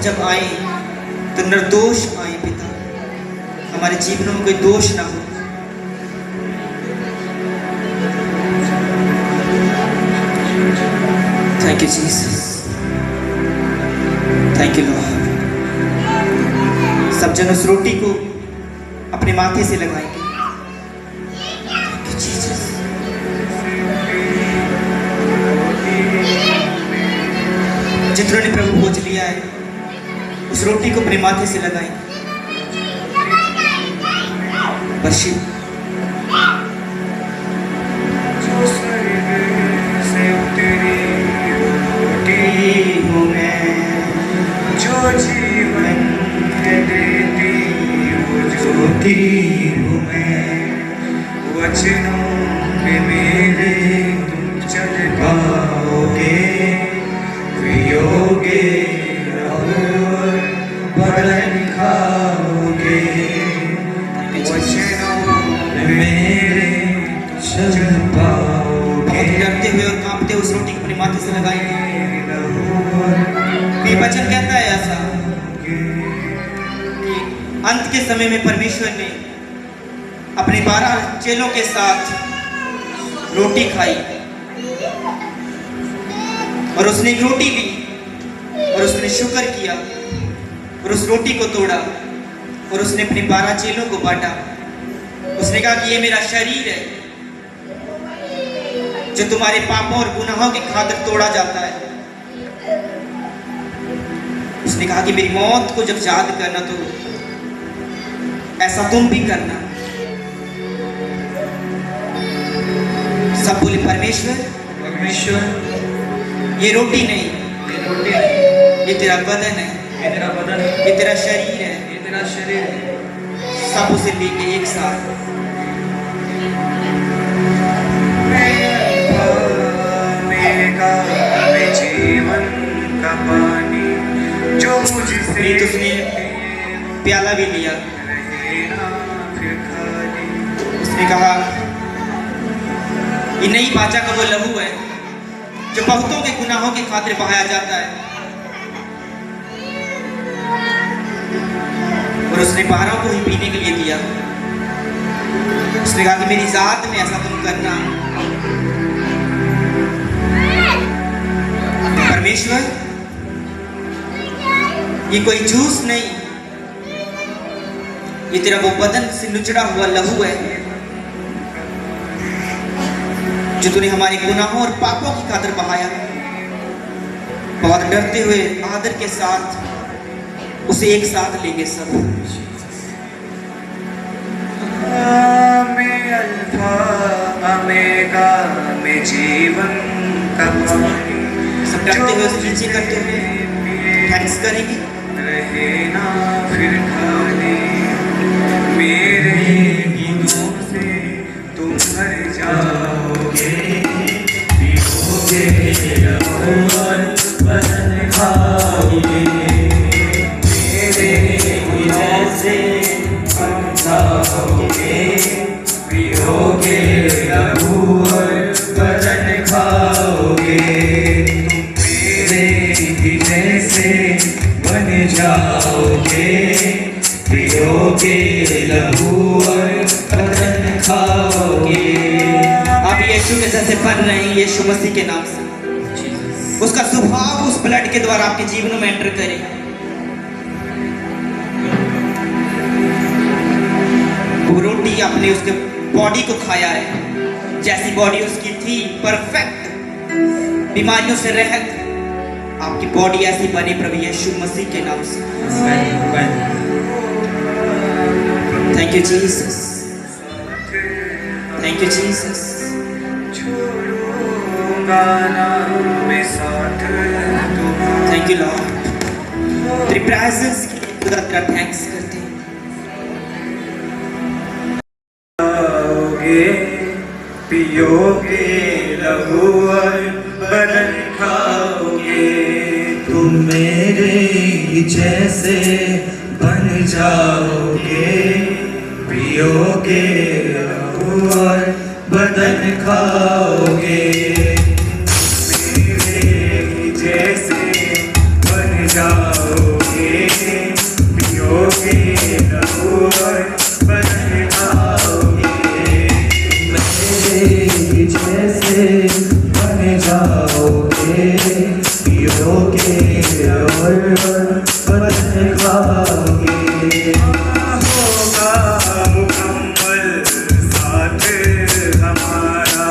जब आए तो निर्दोष आए पिता, हमारे जीवनों में कोई दोष ना हो। Thank you Jesus, thank you Lord. सब जन उस रोटी को अपने माथे से लगाएंगे। Thank you Jesus. जितनों ने प्रभु भोज लिया है उस रोटी को अपने माथे से लगाएंगे। वर्शिप। हूँ मैं जो जीवन देती वो ज्योति हूँ मैं, वचनों में मेरे तुम चल पाओगे, पियोगे और बदन खाओगे, वचनों में मेरे चल पाओगे। डरते हुए और कांपते उस रोटी को अपनी माथे से लगाएंगे। ये वचन कहता है ऐसा कि अंत के समय में परमेश्वर ने अपने 12 चेलों के साथ रोटी खाई और उसने एक रोटी ली और उसने शुक्र किया और उस रोटी को तोड़ा और उसने अपने 12 चेलों को बांटा। उसने कहा कि ये मेरा शरीर है जो तुम्हारे पापों और गुनाहों की खातिर तोड़ा जाता है। उसने कहा कि मेरी मौत को जब याद करना तो ऐसा तुम भी करना। सब बोले परमेश्वर, परमेश्वर ये रोटी नहीं, ये तेरा बदन है, ये तेरा बदन है, ये तेरा शरीर है, ये तेरा शरीर है। सब उसे लेके एक साथ जीवन का पानी जो मुझसे, तो उसने प्याला भी लिया। उसने कहा ये नई वाचा का वो लहू है जो बहुतों के गुनाहों की खातिर बहाया जाता है। और उसने 12 को ही पीने के लिए दिया। उसने कहा कि मेरी जात में ऐसा तुम करना। परमेश्वर ये कोई जूस नहीं, ये तेरा वो बदन से नुचड़ा हुआ लहू है जो तूने हमारे गुनाहों और पापों की खातिर बहाया। बहुत डरते हुए आदर के साथ उसे एक साथ लेंगे सब। मैं अल्फा ओमेगा, मैं जीवन का पानी। सब डरते हुए उसे नीचे करते हुए थैंक्स करेंगे। रहे ना फिर खाली मेरे गुनों से तुम भर जाओगे, पियोगे और बदन खाओगे, मेरे गुनों से भर जाओगे, पियोगे और बदन खाओगे, जैसे बन जाओगे, पियोगे लहू और बदन खाओगे। आप यीशु के जैसे बन रहे हैं, यीशु मसीह के नाम से। उसका स्वभाव उस ब्लड के द्वारा आपके जीवनों में एंटर करे। वो रोटी आपने उसके बॉडी को खाया है, जैसी बॉडी उसकी थी परफेक्ट, बीमारियों से रहित, आपकी बॉडी ऐसी बने प्रभु यीशु मसीह के नाम से। Thank you Jesus, thank you Jesus. Thank you Lord, तेरी प्रेजेंस के लिए खुदा तेरा थैंक्स करते हैं। पियोगे लहू और बदन खाओगे, तुम मेरे जैसे बन जाओगे, पियोगे लहू और बदन खाओगे, मेरे जैसे बन जाओगे, और बदन खाओगे। मेरे जैसे बन जाओगे, पियोगे और बदन खाओगे। होगा मुकम्मल साथ हमारा,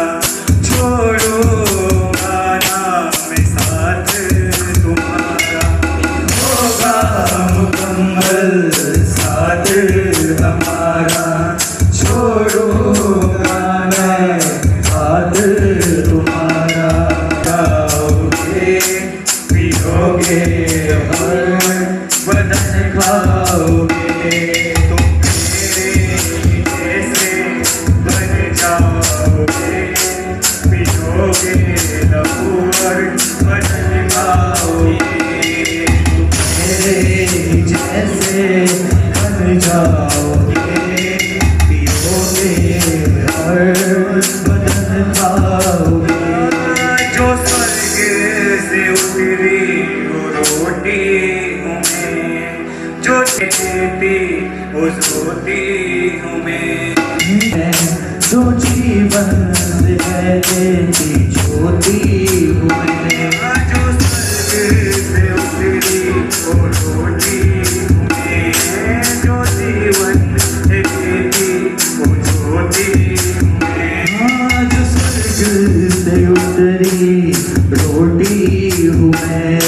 छोड़ूंगा ना मैं साथ तुम्हारा। होगा मुकम्मल साथ हमारा, छोड़ूंगा मैं साथ तुम्हारा। खाओगे पियोगे और बदन खाओगे। तुम मेरे जैसे बन जाओगे, पियोगे लहू और बदन खाओगे। मेरे जैसे बन जाओगे, पियोगे और बदन खाओगे। जो स्वर्ग से उतरी वो रोटी हूँ मैं, जो देती उस रोटी हूँ मैं। जो जीवन है देती ज्योति हूँ मैं। जो स्वर्ग से उतरी वो रोटी हूँ मैं, जो जीवन है देती वो ज्योति हूँ मैं। जो स्वर्ग से उतरी रोटी हूँ मैं,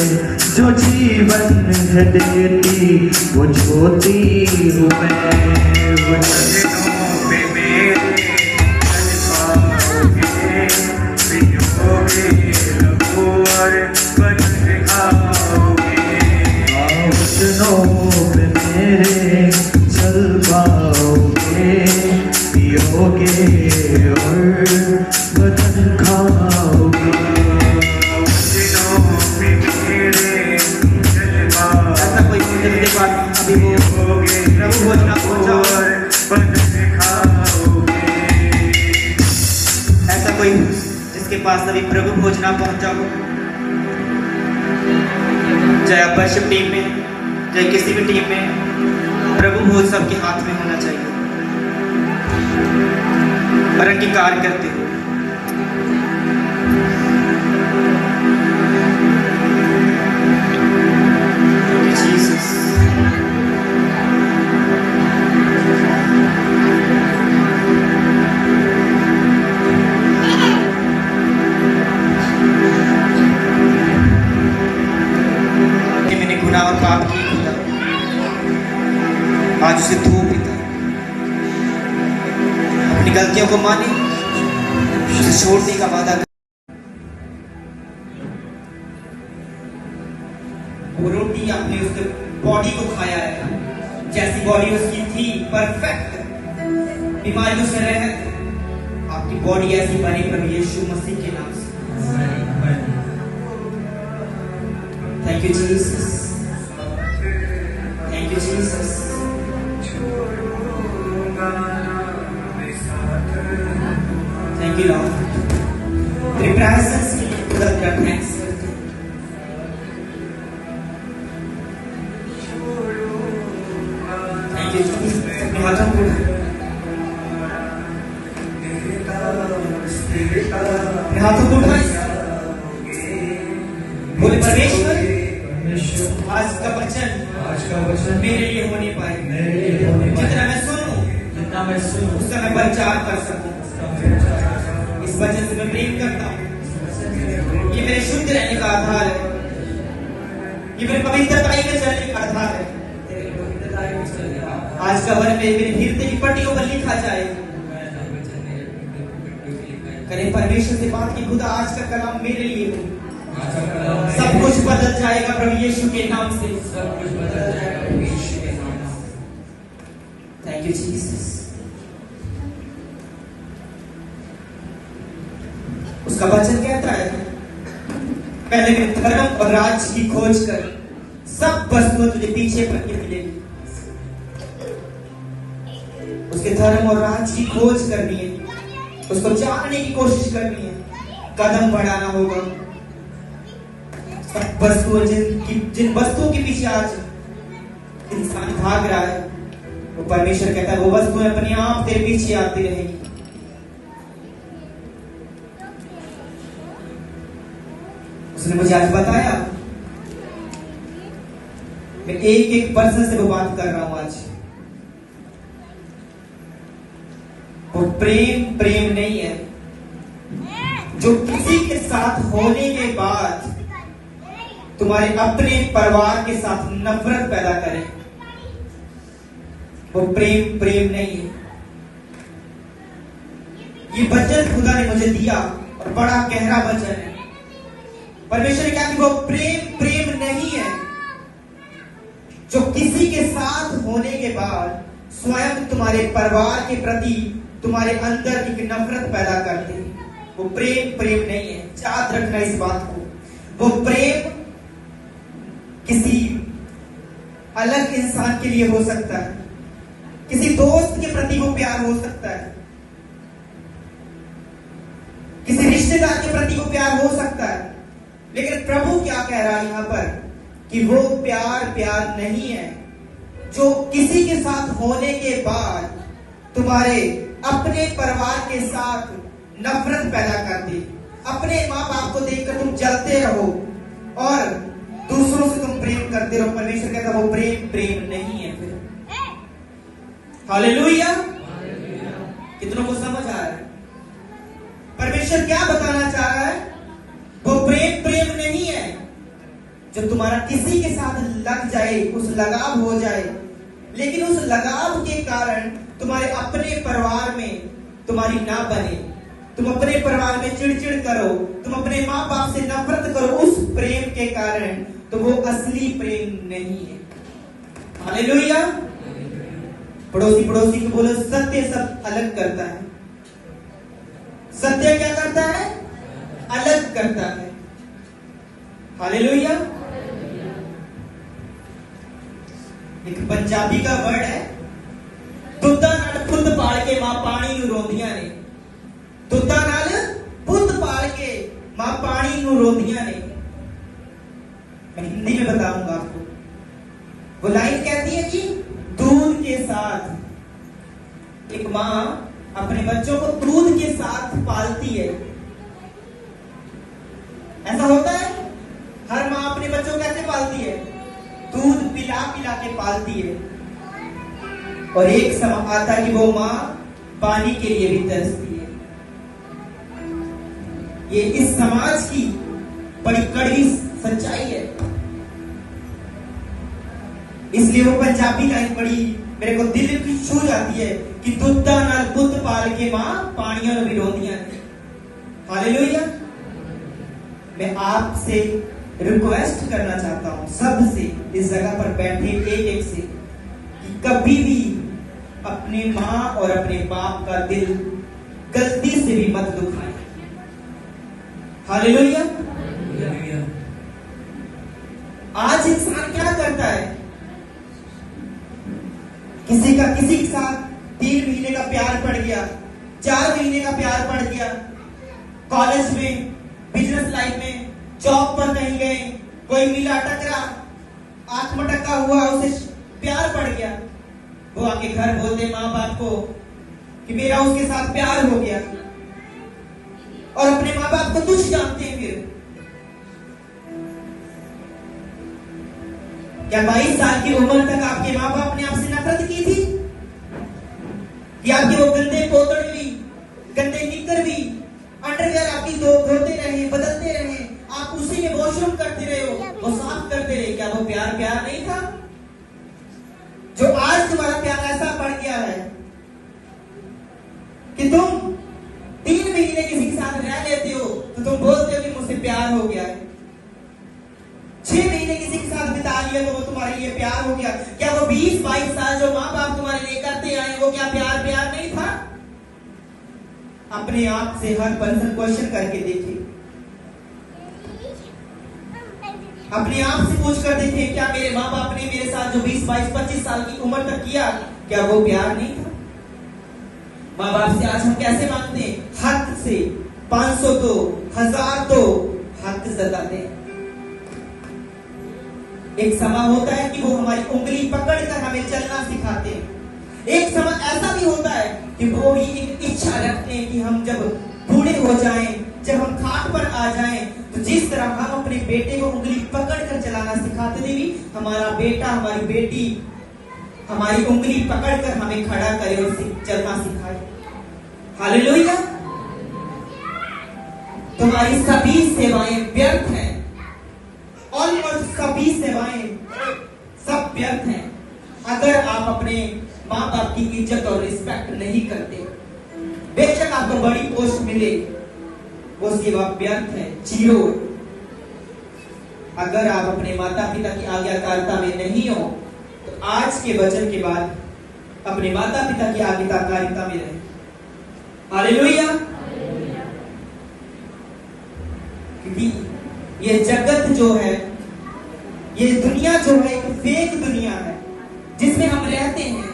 जो जीवन है देती वो ज्योति हूँ मैं। वचनों पे मेरे चल पाओगे, पियोगे लहू और बदन खाओगे। वचनों पे मेरे चल पाओगे, पियोगे और बदन खाओगे। वचनों पे मेरे चल पाओगे, ऐसा कोई जिसके पास अभी वो प्रभु भोज ना पहुंचा और बदन खाओगे। ऐसा कोई जिसके पास अभी प्रभु भोज ना पहुंचा हो, चाहे आप वर्शिप टीम में, चाहे किसी भी टीम में, प्रभु भोज सबके हाथ में होना चाहिए और अंगीकार करते हो। जीसस मैंने गुनाह और पाप किए खुदा, आज उसे धो पिता, अपनी गलतियों को माने, उसे छोड़ने का वादा कर। वो रोटी आपने उसके बॉडी को खाया है, जैसी बॉडी उसकी थी परफेक्ट, बीमारियों से रहित, आपकी बॉडी ऐसी बनी प्रभु यीशु मसीह के नाम से। Thank you Jesus, thank you Jesus. Thank you Lord, तेरी प्रेजेंस के लिए खुदा का थैंक्स। Thank you Jesus. अपने हाथों को उठाएं, बोले परमेश्वर आज का वचन मेरे लिए होने पाए, जितना मैं सुनूं उसका मैं प्रचार कर सकूं। इस वचन से मैं प्रेम करता हूँ, ये मेरे शुद्ध रहने का आधार है, ये मेरे पवित्रताई में चलने का आधार है। आज का वचन मेरे हृदय की पट्टियों पर लिखा जाए। करें परमेश्वर से बात की, खुदा आज का कलाम मेरे लिए हो, सब कुछ बदल जाएगा प्रभु यीशु के नाम से, सब कुछ बदल जाएगा प्रभु यीशु के नाम से। Thank you Jesus. उसका वचन कहता है पहले धर्म और राज की खोज कर, सब वस्तुएं तुझे पीछे पड़ के मिलेगी। उसके धर्म और राज की खोज करनी है, उसको जानने की कोशिश करनी है, कदम बढ़ाना होगा। वस्तुओं जिन वस्तुओं के पीछे आज इंसान भाग रहा है, वो परमेश्वर कहता है वो वस्तुएं अपने आप तेरे पीछे आती रहेगी। उसने मुझे आज बताया, मैं एक एक पर्सन से वो बात कर रहा हूं आज। वो प्रेम प्रेम नहीं है जो किसी के साथ होने के बाद तुम्हारे अपने परिवार के साथ नफरत पैदा करे। वो प्रेम प्रेम नहीं है। ये वचन खुदा ने मुझे दिया और बड़ा गहरा वचन है। परमेश्वर ने कहा कि वो प्रेम प्रेम नहीं है जो किसी के साथ होने के बाद स्वयं तुम्हारे परिवार के प्रति तुम्हारे अंदर एक नफरत पैदा करते हैं। वो प्रेम प्रेम नहीं है। याद रखना इस बात को। वो प्रेम किसी अलग इंसान के लिए हो सकता है, किसी दोस्त के प्रति वो प्यार हो सकता है, किसी रिश्तेदार के प्रति वो प्यार हो सकता है, लेकिन प्रभु क्या कह रहा है यहां पर कि वो प्यार प्यार नहीं है जो किसी के साथ होने के बाद तुम्हारे अपने परिवार के साथ नफरत पैदा कर दे। अपने माँ बाप को देखकर तुम जलते रहो और दूसरों से तुम प्रेम करते रहो। परमेश्वर कहता है वो प्रेम प्रेम नहीं है। फिर हालेलुया। कितनों को समझ आ रहा है परमेश्वर क्या बताना चाह रहा है? वो प्रेम प्रेम नहीं है जो तुम्हारा किसी के साथ लग जाए, उस लगाव हो जाए, लेकिन उस लगाव के कारण तुम्हारे अपने परिवार में तुम्हारी ना बने, तुम अपने परिवार में चिड़चिड़ करो, तुम अपने माँ बाप से नफरत करो उस प्रेम के कारण, तो वो असली प्रेम नहीं है। हालेलुया। पड़ोसी पड़ोसी को बोलो सत्य सब अलग करता है। सत्य क्या करता है? अलग करता है। हालेलुया। एक पंजाबी का वर्ड है, दुद्धा नाल पुत पाल के मां पानी नू रोंदियां ने। दुद्धा नाल पुत पाल के मां पानी नू रोंदियां ने। मैं हिंदी में बताऊंगा आपको। वो लाइन कहती है कि दूध के साथ एक मां अपने बच्चों को दूध के साथ पालती है। ऐसा होता है? हर मां अपने बच्चों को कैसे पालती है? दूध पिला पिला के पालती है। और एक समय आता है कि वो मां पानी के लिए भी तरसती है। ये इस समाज की बड़ी कड़वी सच्चाई है। इसलिए वो पंजाबी लाइन बड़ी मेरे को दिल की छू जाती है कि दुद्धा नाल पुत पाल के मां पानियां भी रोंदियां ने। हालेलुया। मैं आपसे रिक्वेस्ट करना चाहता हूं, सबसे, इस जगह पर बैठे एक एक से, कि कभी भी अपने मां और अपने बाप का दिल गलती से भी मत दुखाएं। हालेलुया। आज इंसान क्या करता है? किसी के साथ 3 महीने का प्यार पड़ गया, 4 महीने का प्यार पड़ गया, कॉलेज में, बिजनेस लाइफ में, जॉब पर कहीं गए, कोई मिला टकरा, आंख मटका हुआ, उसे प्यार पड़ गया। वो आके घर बोलते माँ बाप को कि मेरा उसके साथ प्यार हो गया, और अपने माँ बाप को तुच्छ जानते हैं। फिर क्या 22 साल की उम्र तक आपके माँ बाप ने आपसे नफरत की थी? कि आपके वो गंदे पोतड़ भी, गंदे निक्कर भी, अंडरवेयर आपकी धोते रहे, बदलते रहे, आप उसी में वॉशरूम करते रहे हो, वो साफ करते रहे, क्या वो प्यार प्यार नहीं था? जो आज तुम्हारा प्यार ऐसा बढ़ गया है कि तुम 3 महीने किसी के साथ रह लेते हो तो तुम बोलते हो कि मुझसे प्यार हो गया है। 6 महीने किसी के साथ बिता लिया तो वो तुम्हारे लिए प्यार हो गया। क्या वो 20-22 साल जो माँ बाप तुम्हारे लिए करते आए वो क्या प्यार प्यार नहीं था? अपने आप से हर पर्सन क्वेश्चन करके देखिए, अपने आप से पूछ कर देखिए, क्या मेरे माँ बाप ने मेरे साथ जो 20-22-25 साल की उम्र तक किया, क्या वो प्यार नहीं था? माँ बाप से आज हम कैसे मांगते हैं? हक से, 500 दो, 1000 दो, हक जताते हैं। एक समय होता है कि वो हमारी उंगली पकड़कर हमें चलना सिखाते हैं, एक समय ऐसा भी होता है कि वो भी एक इच्छा रखते हैं कि हम जब बूढ़े हो जाएं, जब हम खाट पर आ जाएं, तो जिस तरह हम अपने बेटे को उंगली पकड़ कर चलाना सिखाते थे भी, हमारा बेटा हमारी बेटी हमारी उंगली पकड़ कर हमें खड़ा करे और चलना सिखाए। हालेलुया। तुम्हारी सभी सेवाएं व्यर्थ हैं, ऑलमोस्ट सभी सेवाएं सब व्यर्थ हैं अगर आप अपने माँ बाप की इज्जत और रिस्पेक्ट नहीं करते। बेशक आपको बड़ी पोस्ट मिले, वो सेवा व्यर्थ है, जीरो। अगर आप अपने माता पिता की आज्ञाकारिता में नहीं हो तो आज के वचन के बाद अपने माता पिता की आज्ञाकारिता में रहे। हालेलुया। क्योंकि ये जगत जो है, ये दुनिया जो है, एक फेक दुनिया है जिसमें हम रहते हैं।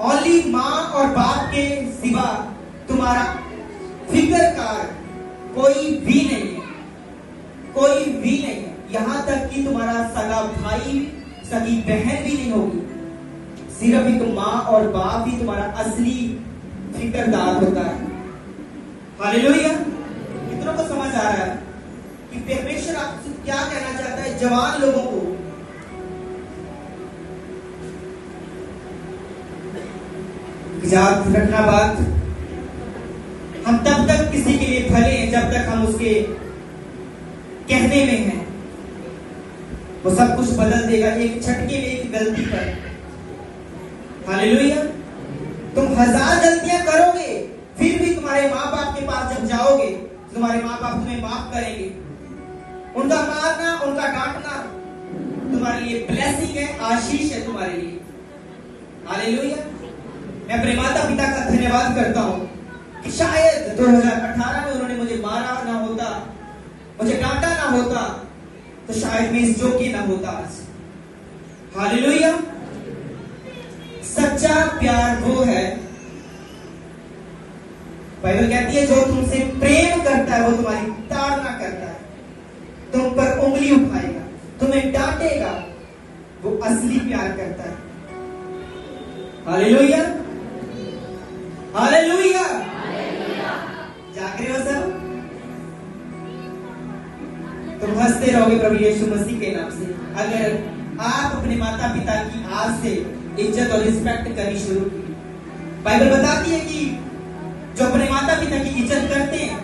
ओनली माँ और बाप के सिवा तुम्हारा फिक्रकार कोई भी नहीं है, कोई भी नहीं है। यहां तक कि तुम्हारा सगा भाई, सगी बहन भी नहीं होगी। सिर्फ एक माँ और बाप ही तुम्हारा असली फिक्रदार होता है। हालेलुया। कितनों को समझ आ रहा है कि परमेश्वर आपसे क्या कहना चाहता है जवान लोगों को? याद रखना बात, हम तब तक किसी के लिए भले हैं जब तक हम उसके कहने में हैं। वो सब कुछ बदल देगा एक झटके में, एक गलती पर। हालेलुया। तुम 1000 गलतियां करोगे, फिर भी तुम्हारे माँ बाप के पास जब जाओगे तुम्हारे माँ बाप तुम्हें माफ करेंगे। उनका मारना, उनका डांटना तुम्हारे लिए ब्लेसिंग है, आशीष है तुम्हारे लिए। हालेलुया। मैं अपने माता पिता का धन्यवाद करता हूँ कि शायद 2018 में उन्होंने मुझे मारा ना होता, मुझे डांटा ना होता, तो शायद मैं इस योग्य ना होता आज। हालेलुया। सच्चा प्यार वो है, बाइबल कहती है, जो तुमसे प्रेम करता है वो तुम्हारी ताड़ना करता है, तुम पर उंगली उठाएगा, तुम्हें डांटेगा, वो असली प्यार करता है। हालेलुया। हालेलुया। जाग रहे हो सब? तुम हंसते रहोगे प्रभु यीशु मसीह के नाम से अगर आप अपने माता पिता की आज से इज्जत और रिस्पेक्ट करनी शुरू की। बाइबल बताती है कि जो अपने माता पिता की इज्जत करते हैं,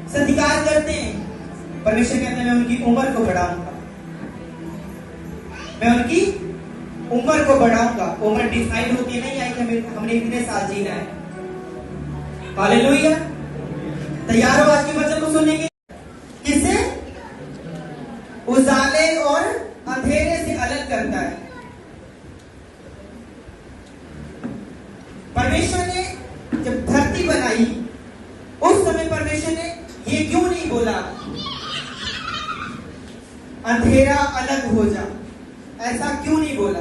सत्कार करते हैं, परमेश्वर कहते हैं मैं उनकी उम्र को बढ़ाऊंगा, मैं उनकी उम्र को बढ़ाऊंगा। उम्र डिसाइड होके नहीं आई कि हमने इतने साल जीना है। हालेलुया। तैयार हो आज के वचन को सुनने के? किसे उजाले और अंधेरे से अलग करता है। परमेश्वर ने जब धरती बनाई उस समय परमेश्वर ने ये क्यों नहीं बोला अंधेरा अलग हो जा? ऐसा क्यों नहीं बोला?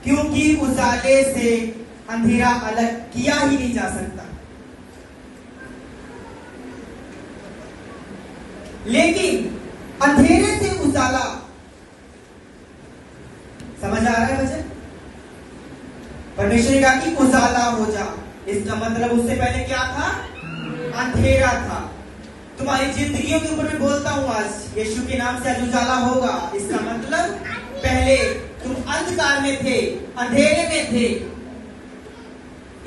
क्योंकि उजाले से अंधेरा अलग किया ही नहीं जा सकता। लेकिन अंधेरे से उजाला, समझ आ रहा है वचन? परमेश्वर ने कहा कि उजाला हो जा, इसका मतलब उससे पहले क्या था? अंधेरा था। तुम्हारी जिंदगियों के ऊपर मैं बोलता हूं आज यीशु के नाम से आज उजाला होगा। इसका मतलब पहले तुम अंधकार में थे, अंधेरे में थे,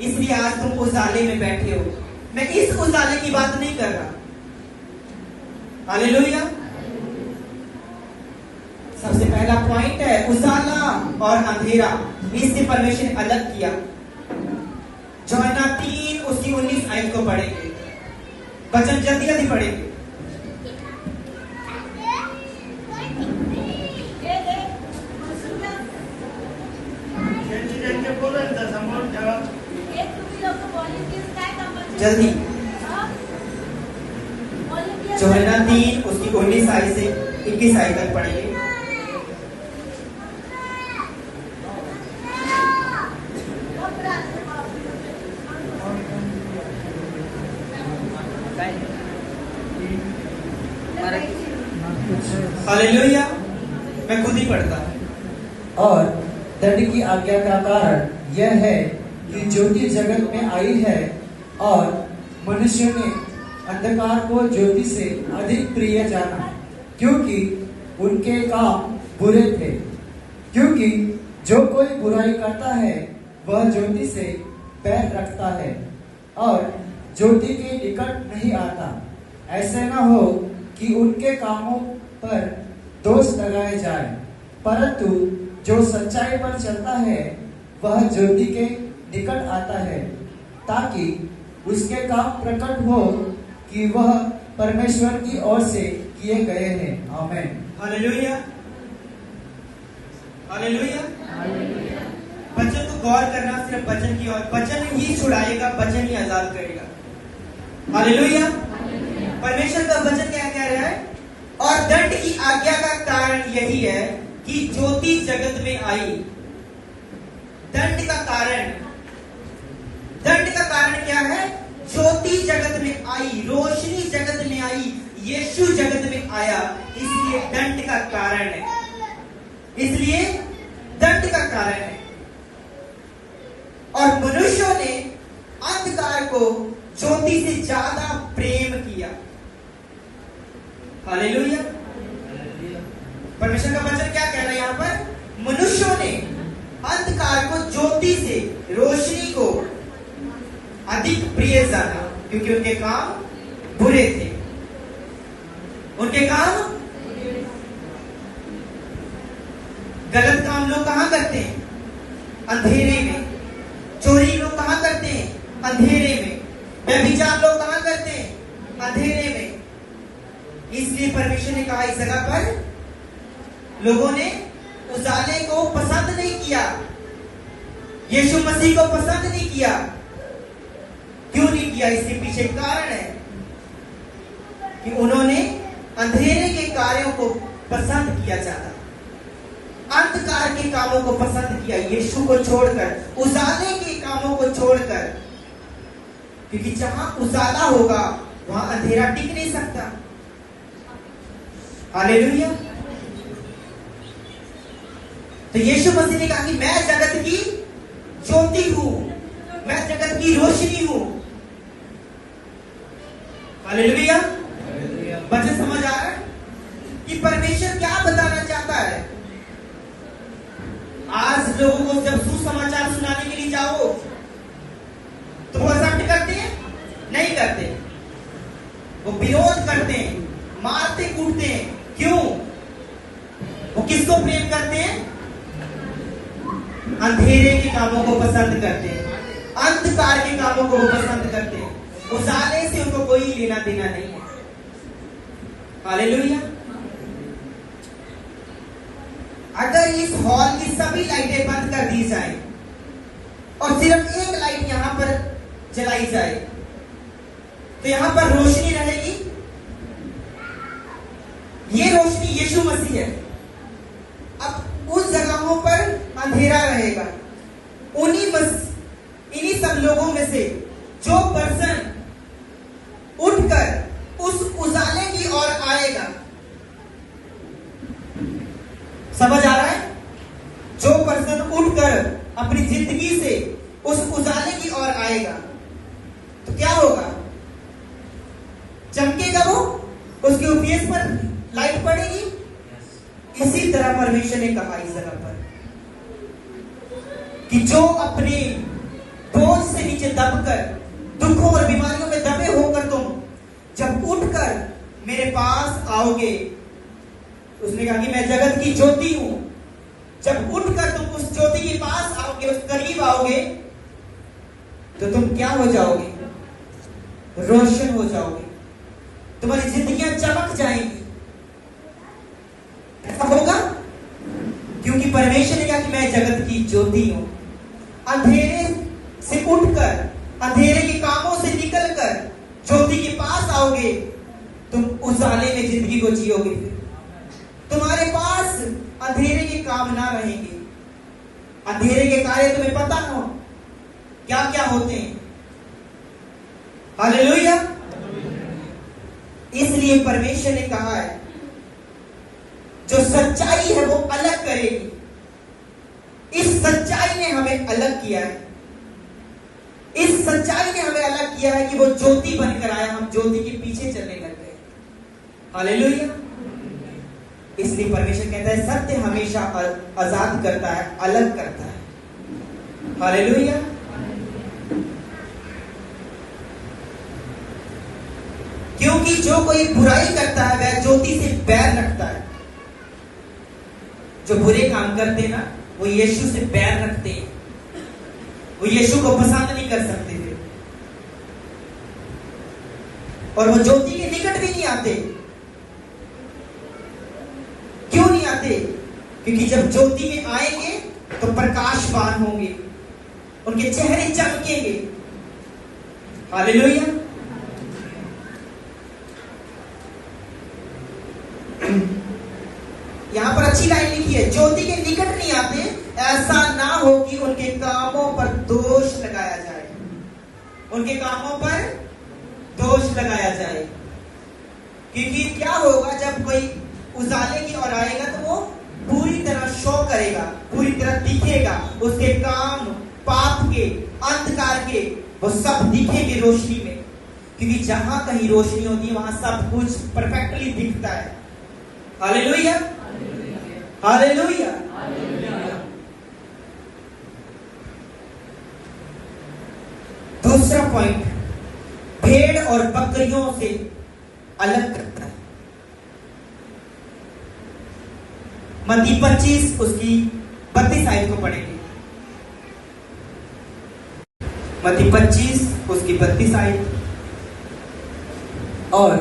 इसलिए आज तुम उजाले में बैठे हो। मैं इस उजाले की बात नहीं कर रहा। हालेलुया। सबसे पहला पॉइंट है उजाला और अंधेरा, इससे परमेश्वर ने अलग किया। यूहन्ना 3 उसकी 19 आयत को पढ़ेंगे, वचन जल्दी जल्दी पढ़ेंगे। जल्दी यूहन्ना 3 उसकी 19 आयत से 21 आयत तक पढ़ेंगे। हालेलुया। मैं खुद ही पढ़ता हूं। और दंड की आज्ञा का कारण यह है कि ज्योति जगत में आई है और मनुष्य ने अंधकार को ज्योति से अधिक प्रिय जाना, क्योंकि उनके काम बुरे थे। क्योंकि जो कोई बुराई करता है वह ज्योति से बैर रखता है और ज्योति के निकट नहीं आता, ऐसे न हो कि उनके कामों पर दोष लगाए जाए। परंतु जो सच्चाई पर चलता है वह ज्योति के निकट आता है, ताकि उसके काम प्रकट हो कि वह परमेश्वर की ओर से किए गए हैं। आमीन। Hallelujah, hallelujah. वचन को गौर करना, सिर्फ वचन की ओर। वचन ही छुड़ाएगा, वचन ही आजाद करेगा। हालेलुया। परमेश्वर का वचन क्या कह रहा है? और दंड की आज्ञा का कारण यही है कि ज्योति जगत में आई। दंड का कारण क्या है? ज्योति जगत में आई, रोशनी जगत में आई, यीशु जगत में आया, इसलिए दंड का कारण है। इसलिए दंड का कारण है। और मनुष्यों ने अंधकार को ज्योति से ज्यादा प्रेम किया। हालेलुया। परमेश्वर का वचन क्या कह रहा है यहां पर? मनुष्यों ने अंधकार को ज्योति से, रोशनी को अधिक प्रिय जाना, क्योंकि उनके काम बुरे थे। उनके काम गलत काम लोग कहां करते हैं? अंधेरे में। चोरी लोग कहां करते हैं? अंधेरे में। व्यभिचार लोग कहां करते हैं? अंधेरे में। इसलिए परमेश्वर ने कहा इस जगह पर लोगों ने उजाले को पसंद नहीं किया, यीशु मसीह को पसंद नहीं किया। क्यों नहीं किया? इसके पीछे कारण है कि उन्होंने अंधेरे के कार्यों को पसंद किया ज्यादा, अंधकार के कामों को पसंद किया, यीशु को छोड़कर, उजाले के कामों को छोड़कर। क्योंकि जहां उजाला होगा वहां अंधेरा टिक नहीं सकता। हालेलुया। तो यीशु मसीह ने कहा कि मैं जगत की ज्योति हूं, मैं जगत की रोशनी हूं। हालेलुया। वचन समझ आ रहा है कि परमेश्वर क्या बताना चाहता है? आज लोगों को जब सुसमाचार सुनाने के लिए जाओ तो वो एक्सेप्ट करते हैं? नहीं करते। वो विरोध करते हैं, मारते कूटते हैं। क्यों? वो किसको प्रेम करते हैं? अंधेरे के कामों को पसंद करते हैं, अंधकार के कामों को वो पसंद करते हैं। उजाले से उनको कोई लेना देना नहीं है। हालेलुया। अगर इस हॉल की सभी लाइटें बंद कर दी जाए और सिर्फ एक लाइट यहां पर जलाई जाए तो यहां पर रोशनी रहेगी। ये रोशनी यीशु मसीह है। अब उस जगहों पर अंधेरा रहेगा। इन्हीं सब लोगों में से जो पर्सन उठकर उस उजाले की ओर आएगा, समझ आ रहा है? जो पर्सन उठकर अपनी जिंदगी से उस उजाले की ओर आएगा तो क्या होगा? चमकेगा वो, उसके फेस पर लाइट पड़ेगी। इसी तरह परमेश्वर ने कहा इस जगह पर कि जो अपने बोझ से नीचे दबकर, दुखों और बीमारियों में दबे होकर तुम जब उठकर मेरे पास आओगे, उसने कहा कि मैं जगत की ज्योति हूं। जब उठकर तुम उस ज्योति के पास आओगे, उस करीब आओगे, तो तुम क्या हो जाओगे? रोशन हो जाओगे। तुम्हारी जिंदगियां चमक जाएंगी। ऐसा होगा क्योंकि परमेश्वर ने कहा कि मैं जगत की ज्योति हूं। अंधेरे से उठकर, अंधेरे के कामों से निकलकर ज्योति के पास आओगे, तुम उजाले में जिंदगी को जियोगे। तुम्हारे पास अंधेरे के काम ना रहेंगे। अंधेरे के कार्य तुम्हें पता हो क्या क्या होते हैं। हालेलुया। इसलिए परमेश्वर ने कहा है जो सच्चाई है वो अलग करेगी। इस ने हमें अलग किया है, इस सच्चाई ने हमें अलग किया है कि वो ज्योति बनकर आया, हम ज्योति के पीछे चलने लग गए। हालेलुया। इसलिए परमेश्वर कहता है सत्य हमेशा आजाद करता है, अलग करता है। हालेलुया। क्योंकि जो कोई बुराई करता है वह ज्योति से बैर रखता है। जो बुरे काम करते हैं ना, वो यीशु से बैर रखते हैं, वो यीशु को पसंद नहीं कर सकते थे, और वो ज्योति के निकट भी नहीं आते। क्यों नहीं आते? क्योंकि जब ज्योति में आएंगे तो प्रकाशवान होंगे, उनके चेहरे चमकेंगे। हालेलुया। यहां पर अच्छी लाइन लिखी है, ज्योति के निकट नहीं आते, ऐसा ना हो कि उनके कामों पर दोष लगाया जाए। उनके कामों पर दोष लगाया जाए। क्योंकि क्या होगा जब कोई उजाले की ओर आएगा तो वो पूरी तरह शो करेगा, पूरी तरह दिखेगा, उसके काम पाप के अंधकार के वो सब दिखेंगे रोशनी में। क्योंकि जहां कहीं रोशनी होती है वहां सब कुछ परफेक्टली दिखता है। Hallelujah, hallelujah. दूसरा पॉइंट, भेड़ और बकरियों से अलग करता है। मत्ती 25 उसकी 32 आयत को पढ़ेंगे। मत्ती 25 उसकी 32 आयत। और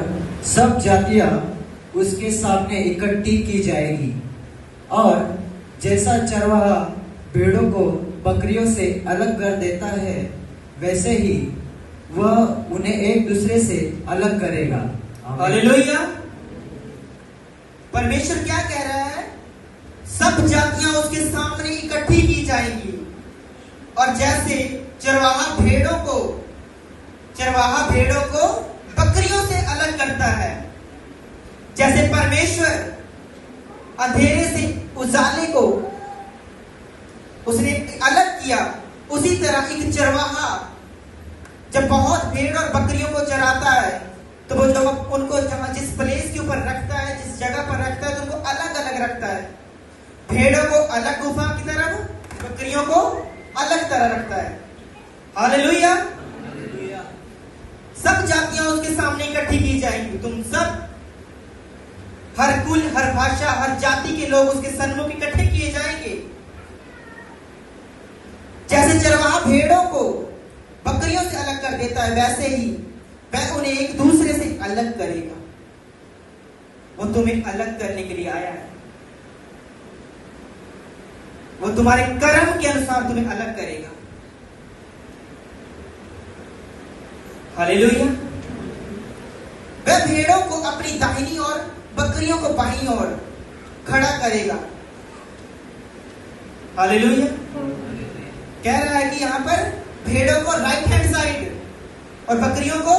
सब जातियां उसके सामने इकट्ठी की जाएगी, और जैसा चरवाहा भेड़ों को बकरियों से अलग कर देता है, वैसे ही वह उन्हें एक दूसरे से अलग करेगा। हालेलुया। परमेश्वर क्या कह रहा है? सब जातियां उसके सामने इकट्ठी की जाएंगी, और जैसे चरवाहा भेड़ों को बकरियों से अलग करता है, जैसे परमेश्वर अंधेरे से उजाले को उसने अलग किया, उसी तरह एक चरवाहा जब बहुत भेड़ और बकरियों को चराता है तो वो जब उनको जिस प्लेस के ऊपर रखता है, जिस जगह पर रखता है, तो उनको अलग अलग रखता है। भेड़ों को अलग गुफा की तरफ, बकरियों को अलग तरह रखता है। हालेलुया। सब जातियां उसके सामने इकट्ठी की जाएंगी। तुम सब, हर कुल, हर भाषा, हर जाति के लोग उसके सन्मुख इकट्ठे किए जाएंगे। जैसे चरवाहा भेड़ों को बकरियों से अलग कर देता है, वैसे ही वह उन्हें एक दूसरे से अलग करेगा। वो तुम्हें अलग करने के लिए आया है। वो तुम्हारे कर्म के अनुसार तुम्हें अलग करेगा। हालेलुया। वह भेड़ों को अपनी दाहिनी और बकरियों को बाईं ओर खड़ा करेगा। हालेलुया। कह रहा है कि यहां पर भेड़ों को राइट हैंड साइड और बकरियों को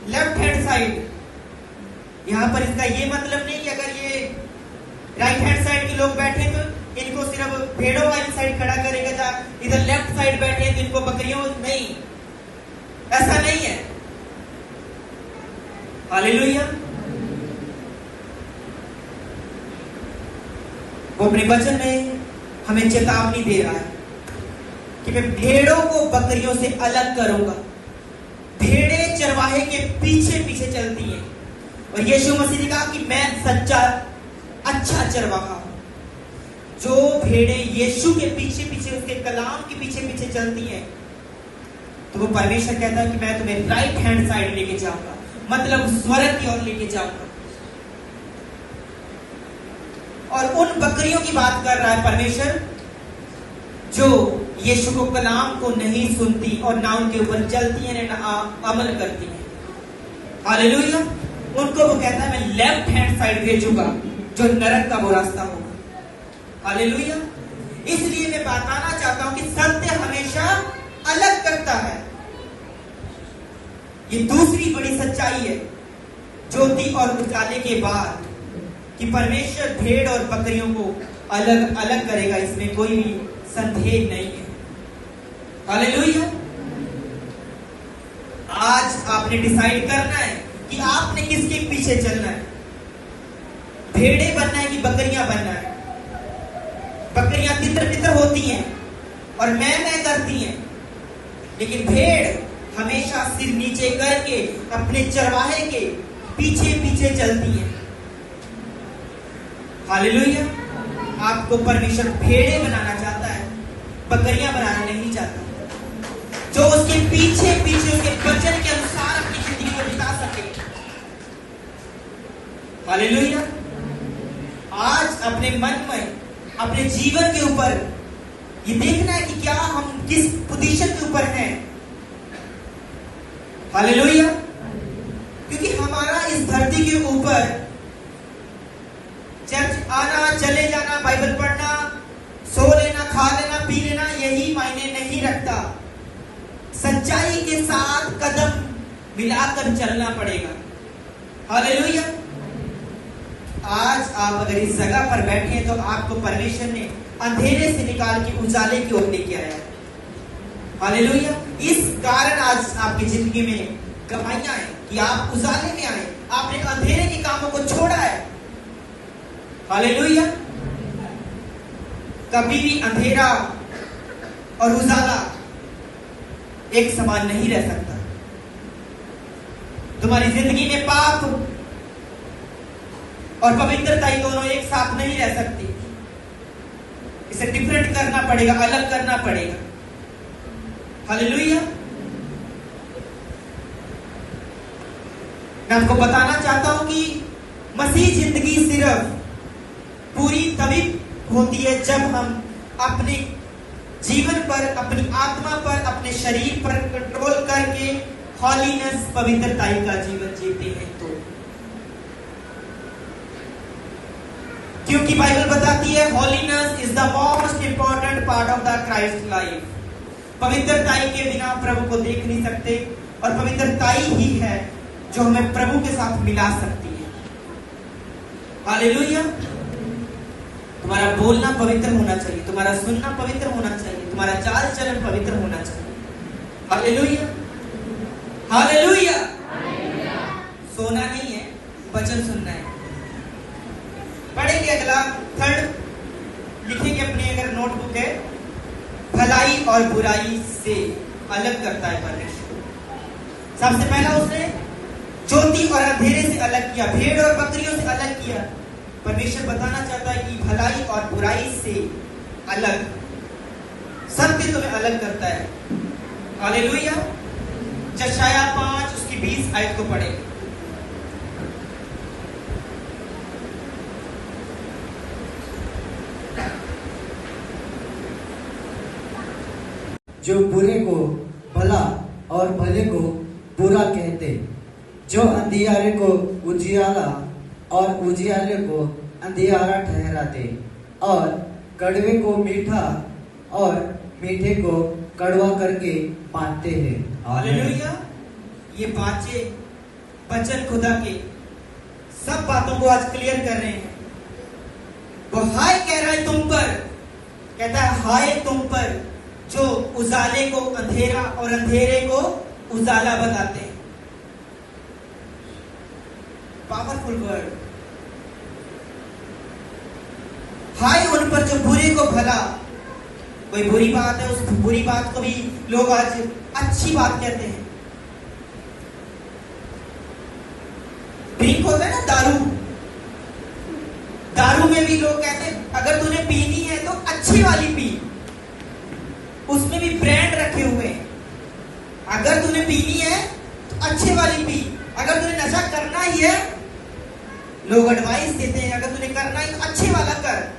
लेफ्ट हैंड साइड। यहां पर इसका ये मतलब नहीं कि अगर ये राइट हैंड साइड के लोग बैठे तो इनको सिर्फ भेड़ों वाली साइड खड़ा करेगा, जहां इधर लेफ्ट साइड बैठे तो इनको बकरियों, नहीं, ऐसा नहीं है। हालेलुया। वो अपने वचन में हमें चेतावनी दे रहा है कि मैं भेड़ों को बकरियों से अलग करूंगा। भेड़ें चरवाहे के पीछे पीछे चलती हैं, और यीशु मसीह ने कहा कि मैं सच्चा अच्छा चरवाहा हूं। जो भेड़ें यीशु के पीछे पीछे, उसके कलाम के पीछे पीछे चलती हैं, तो वो परमेश्वर कहता है कि मैं तुम्हें राइट हैंड साइड लेके जाऊंगा, मतलब स्वर्ग की ओर लेके जाऊंगा। और उन बकरियों की बात कर रहा है परमेश्वर जो यीशु को कलाम को नहीं सुनती और ना उनके ऊपर चलती है, ना अमल करती है। हालेलुया। उनको वो कहता है मैं लेफ्ट हैंड साइड भेजूंगा, जो नरक का वो रास्ता होगा। हालेलुया। इसलिए मैं बताना चाहता हूं कि सत्य हमेशा अलग करता है। ये दूसरी बड़ी सच्चाई है ज्योति और उजाले के बाद, कि परमेश्वर भेड़ और बकरियों को अलग अलग करेगा, इसमें कोई भी संदेह नहीं है। हालेलुया। आज आपने डिसाइड करना है कि आपने किसके पीछे चलना है, भेड़े बनना है कि बकरियां बनना है। बकरियां तितर तितर होती हैं और मैं करती हैं, लेकिन भेड़ हमेशा सिर नीचे करके अपने चरवाहे के पीछे पीछे चलती हैं। हालेलुया। आपको परमेश्वर भेड़े बनाना चाहता है, बकरियां बनाना नहीं चाहता, जो उसके पीछे पीछे उसके वचन के अनुसार अपनी जिंदगी को बिता सके। हालेलुया। आज अपने मन में, अपने जीवन के ऊपर ये देखना है कि क्या हम किस पोजीशन के ऊपर हैं। हालेलुया। क्योंकि हमारा इस धरती के ऊपर चर्च आना, चले जाना, बाइबल पढ़ना, सो लेना, खा लेना, पी लेना, यही मायने नहीं रखता। सच्चाई के साथ कदम मिलाकर चलना पड़ेगा। हालेलुया। आज आप अगर इस जगह पर बैठे हैं तो आपको परमेश्वर ने अंधेरे से निकाल के उजाले की ओर लेके आया है। हालेलुया। इस कारण आज आपकी जिंदगी में गवाहियां हैं कि आप उजाले में आए, आपने अंधेरे के कामों को छोड़ा है। हालेलुया। कभी भी अंधेरा और उजाला एक समान नहीं रह सकता। तुम्हारी जिंदगी में पाप और पवित्रता दोनों एक साथ नहीं रह सकती। इसे डिफरेंट करना पड़ेगा, अलग करना पड़ेगा। हालेलुया। मैं आपको बताना चाहता हूं कि मसीह जिंदगी सिर्फ पूरी तभी होती है जब हम अपने जीवन पर, अपनी आत्मा पर, अपने शरीर पर कंट्रोल करके हॉलीनेस, पवित्रताई का जीवन जीते हैं तो। क्योंकि बाइबल बताती है holiness is the most important part of the Christ life. पवित्रताई के बिना प्रभु को देख नहीं सकते, और पवित्रताई ही है जो हमें प्रभु के साथ मिला सकती है। हालेलुया। तुम्हारा बोलना पवित्र होना चाहिए, तुम्हारा सुनना पवित्र होना चाहिए, तुम्हारा चाल चलन पवित्र होना चाहिए। हालेलुया। हालेलुया। सोना नहीं है, वचन सुनना है। पढ़ेंगे अगला, थर्ड लिखेंगे अपनी अगर नोटबुक है, भलाई और बुराई से अलग करता है परमेश्वर। सबसे पहला उसने ज्योति और अंधेरे से अलग किया, भेड़ और बकरियों से अलग किया। परमेश्वर बताना चाहता है कि भलाई और बुराई से अलग, सत्य तुम्हें अलग करता है। हालेलुया। यशायाह 5 उसकी 20 आयत को पढ़े। जो बुरे को भला और भले को बुरा कहते, जो अंधियारे को उजियाला और उजियाले को अंधियारा ठहराते, और कड़वे को मीठा और मीठे को कड़वा करके मानते हैं। हालेलुया। ये वचन खुदा के सब बातों को आज क्लियर कर रहे हैं। वो हाय कह रहा है तुम पर, कहता है हाय तुम पर जो उजाले को अंधेरा और अंधेरे को उजाला बताते हैं। Powerful word. हाय उन पर जो बुरे को भला, कोई बुरी बात है, उस बुरी बात को भी लोग आज अच्छी बात कहते हैं। ड्रिंक होता है ना, दारू में भी लोग कहते हैं अगर तूने पीनी है तो अच्छी वाली पी, उसमें भी ब्रांड रखे हुए हैं। अगर तूने पीनी है तो अच्छे वाली पी, अगर तूने नशा करना ही है, लोग एडवाइस देते हैं अगर तूने करना है तो अच्छे वाला कर।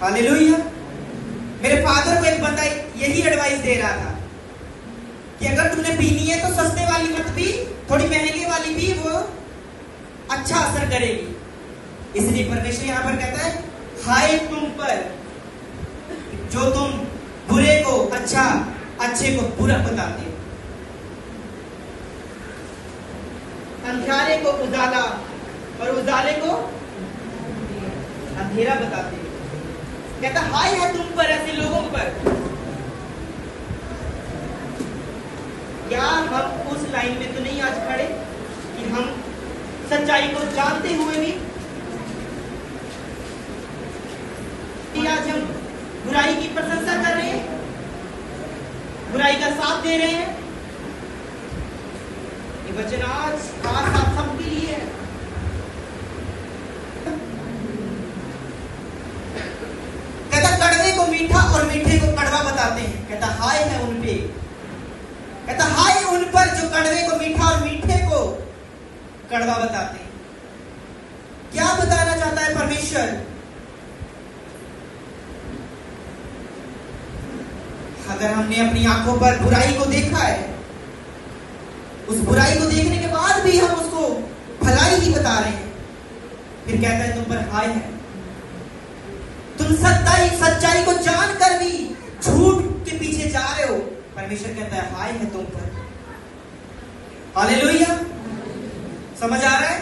हालेलुया। मेरे फादर को एक बंदा यही एडवाइस दे रहा था कि अगर तुमने पीनी है तो सस्ते वाली मत पी, थोड़ी महंगी वाली पी, वो अच्छा असर करेगी। इसलिए परमेश्वर यहां पर कहता है हाय तुम पर जो तुम बुरे को अच्छा, अच्छे को बुरा बताते हो, अंधेरे को उजाला और उजाले को अंधेरा बताते हो। कहता हाय है तुम पर, ऐसे लोगों पर उस लाइन में तो नहीं आज खड़े कि हम सच्चाई को जानते हुए भी कि आज हम बुराई की प्रशंसा कर रहे हैं, बुराई का साथ दे रहे हैं। ये वचन आज खास आप सबके लिए है। कहता कड़वे को मीठा और मीठे को कड़वा बताते हैं। कहता हाय है उन पे, कहता हाय उन पर जो कड़वे को मीठा और मीठे को कड़वा बताते हैं। क्या बताना चाहता है परमेश्वर? अगर हमने अपनी आंखों पर बुराई को देखा है, उस बुराई को देखने के बाद भी हम उसको भलाई ही बता रहे हैं, फिर कहता है तुम पर हाय है। तुम सच्चाई को जानकर भी झूठ के पीछे जा रहे हो, परमेश्वर कहता है हाय है तुम पर। हालेलुया। समझ आ रहा है?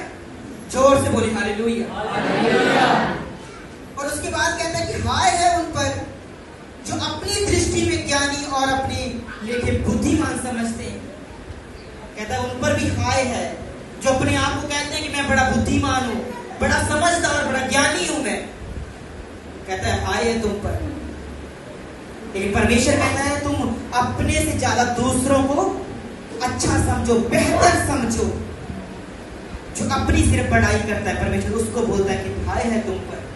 जोर से बोली हालेलुया। और उसके बाद कहता है कि हाय है उन पर जो अपनी दृष्टि में ज्ञानी और अपने लेखे बुद्धिमान समझते हैं। कहता है उन पर भी हाय है जो अपने आप को कहते हैं कि मैं बड़ा बुद्धिमान हूं, बड़ा समझदार, बड़ा ज्ञानी हूं मैं। कहता है हाय है तुम पर। लेकिन परमेश्वर कहता है तुम अपने से ज्यादा दूसरों को अच्छा समझो, बेहतर समझो। जो अपनी सिर्फ बड़ाई करता है, परमेश्वर उसको बोलता है कि हाय है तुम पर।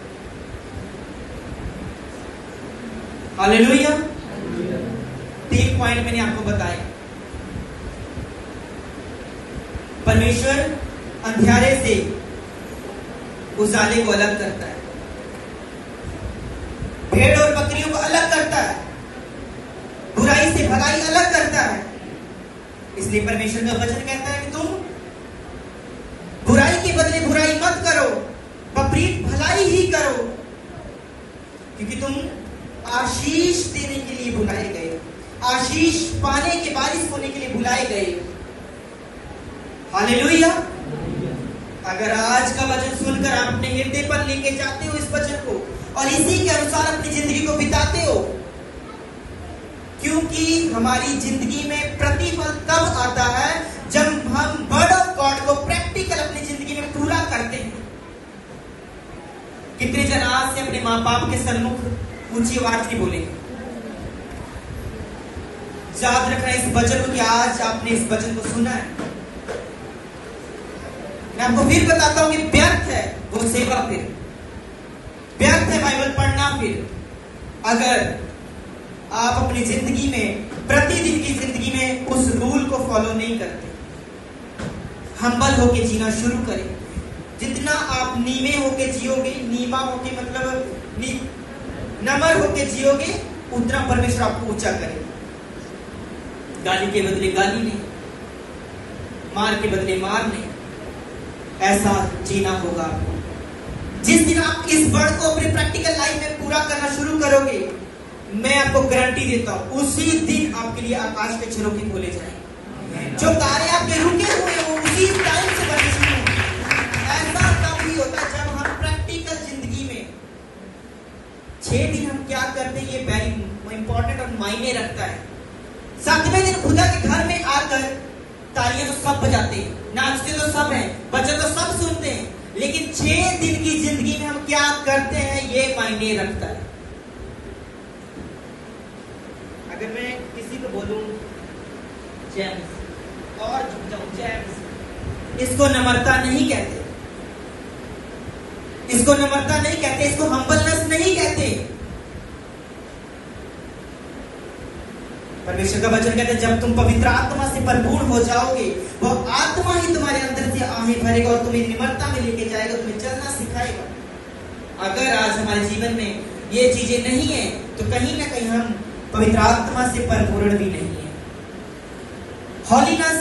हालेलुया। 3 पॉइंट मैंने आपको बताए। परमेश्वर अंधियारे से उजाले को अलग करता है, भेड़ और बकरियों को अलग करता है, बुराई से भलाई अलग करता है। इसलिए परमेश्वर का वचन कहता है कि तुम बुराई के बदले बुराई मत करो, विपरीत भलाई ही करो, क्योंकि तुम आशीष देने के लिए बुलाए गए, आशीष पाने के बारिश होने के लिए बुलाए गए। हालेलुया। अगर आज का वचन सुनकर आप अपने हृदय पर लेके जाते हो इस वचन को और इसी के अनुसार अपनी जिंदगी को बिताते हो, क्योंकि हमारी जिंदगी में प्रतिफल तब आता है जब हम वर्ड ऑफ गॉड को प्रैक्टिकल अपनी जिंदगी में पूरा करते हैं। कितने जन आज से अपने माँ बाप के सन्मुख ऊंची आवाज नहीं बोलेंगे? याद रखना इस वचन को कि आज आपने इस वचन को सुना है। मैं आपको फिर बताता हूं कि व्यर्थ है वो सेवा, फिर व्यर्थ है बाइबल पढ़ना। फिर अगर आप अपनी जिंदगी में, प्रतिदिन की जिंदगी में उस रूल को फॉलो नहीं करते, हम्बल होके जीना शुरू करें। जितना आप नीमे होके जियोगे, नीमा होके मतलब नम्र होके जियोगे, उतना परमेश्वर आपको ऊंचा करेगा। गाली के बदले गाली नहीं, मार के बदले मार नहीं, ऐसा जीना होगा आपको। जिस दिन आप इस वर्ड को अपने प्रैक्टिकल लाइफ में पूरा करना शुरू करोगे, मैं आपको गारंटी देता हूं उसी दिन आपके लिए आकाश के झरोखे खोले जाएंगे। जो तारे आपके रुके हुए हैं वो उसी टाइम से बनने शुरू होंगे। ऐसा तब ही होता है जब हम प्रैक्टिकल जिंदगी में 6 दिन हम क्या करते हैं ये वेरी इंपॉर्टेंट और मायने रखता है। 7वें दिन खुदा के घर में आकर तालियां तो सब बजाते हैं, नाचते तो सब हैं, वचन तो सब सुनते हैं, लेकिन 6 दिन की जिंदगी में हम क्या करते हैं ये मायने रखता है। अगर मैं किसी को बोलूं जेम्स और झुक जाऊं जेम्स, इसको नम्रता नहीं कहते, इसको नम्रता नहीं कहते, इसको हम्बलनेस नहीं कहते। परमेश्वर का वचन कहता है जब तुम पवित्र आत्मा से भरपूर हो जाओगे, वो आत्मा ही तुम्हारे अंदर से आहे भरेगा और तुम्हें निम्रता में लेके जाएगा, तुम्हें चलना सिखाएगा। अगर आज हमारे जीवन में ये चीजें नहीं है तो कहीं ना कहीं हम पवित्र आत्मा से परिपूर्ण भी नहीं है। हॉलीनेस